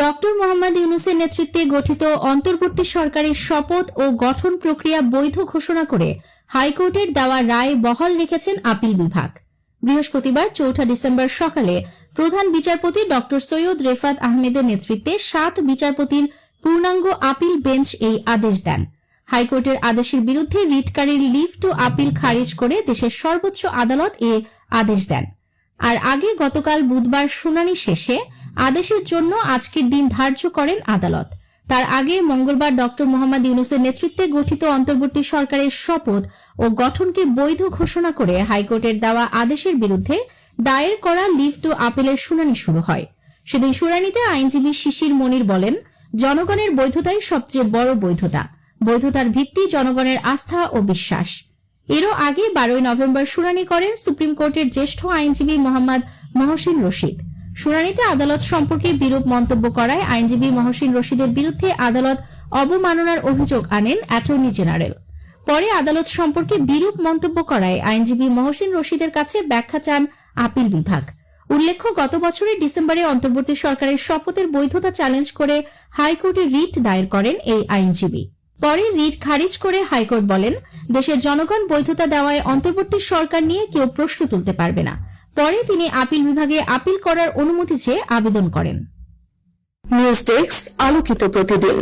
Doctor Mohammad ইউনূসের নেতৃত্বে গঠিত অন্তর্বর্তী সরকারের শপথ ও গঠন প্রক্রিয়া বৈধ ঘোষণা করে হাইকোর্টের দেওয়া রায় বহাল রেখেছেন আপিল বিভাগ। বৃহস্পতিবার ৪ ডিসেম্বর সকালে প্রধান বিচারপতি ডক্টর সৈয়দ রেফাত আহমেদের নেতৃত্বে ৭ বিচারপতির পূর্ণাঙ্গ আপিল বেঞ্চ এই আদেশ দেন। হাইকোর্টের আদেশের বিরুদ্ধে রিটকারীর লিভ টু আপিল খারিজ করে দেশের সর্বোচ্চ আদালত এ আদেশ দেন। আর আগে গতকাল বুধবার শুনানি শেষে আদেশের জন্য আজকের দিন ধার্য করেন আদালত। তার আগে মঙ্গলবার ডক্টর মোহাম্মদ ইউনূসের নেতৃত্বে গঠিত অন্তর্বর্তী সরকারের শপথ ও গঠনকে বৈধ ঘোষণা করে হাইকোর্টের দেওয়া আদেশের বিরুদ্ধে দায়ের করা লিভ টু আপিলের শুনানি শুরু হয়। সেদিন শুনানিতে আইনজীবী শিশির মনির বলেন, জনগণের বৈধতাই সবচেয়ে বড় বৈধতা। বৈধতার ভিত্তি জনগণের আস্থা ও বিশ্বাস। এরও আগে 12 নভেম্বর শুনানি করেন সুপ্রিম কোর্টের জ্যেষ্ঠ আইনজীবী মোহাম্মদ মহসিন রশিদ। শুনানিতে আদালত সম্পর্কে বিরূপ মন্তব্য করায় আইনজীবী মহসিন রশিদের বিরুদ্ধে আদালত অবমাননার অভিযোগ আনেন অ্যাটর্নি জেনারেল। পরে আদালত সম্পর্কে বিরূপ মন্তব্য করায় আইনজীবী মহসিন রশিদের কাছে ব্যাখ্যা চান আপিল বিভাগ। উল্লেখ্য, গত বছরের ডিসেম্বরে অন্তর্বর্তী সরকারের শপথের বৈধতা চ্যালেঞ্জ করে হাইকোর্টে রিট দায়ের করেন এই আইনজীবী। পরে রিট খারিজ করে হাইকোর্ট বলেন, দেশের জনগণ বৈধতা দেওয়ায় অন্তর্বর্তী সরকার নিয়ে কেউ প্রশ্ন তুলতে পারবে না। পরে তিনি আপিল বিভাগে আপিল করার অনুমতি চেয়ে আবেদন করেন। নিউজ ডেস্ক, আলোকিত প্রতিদিন।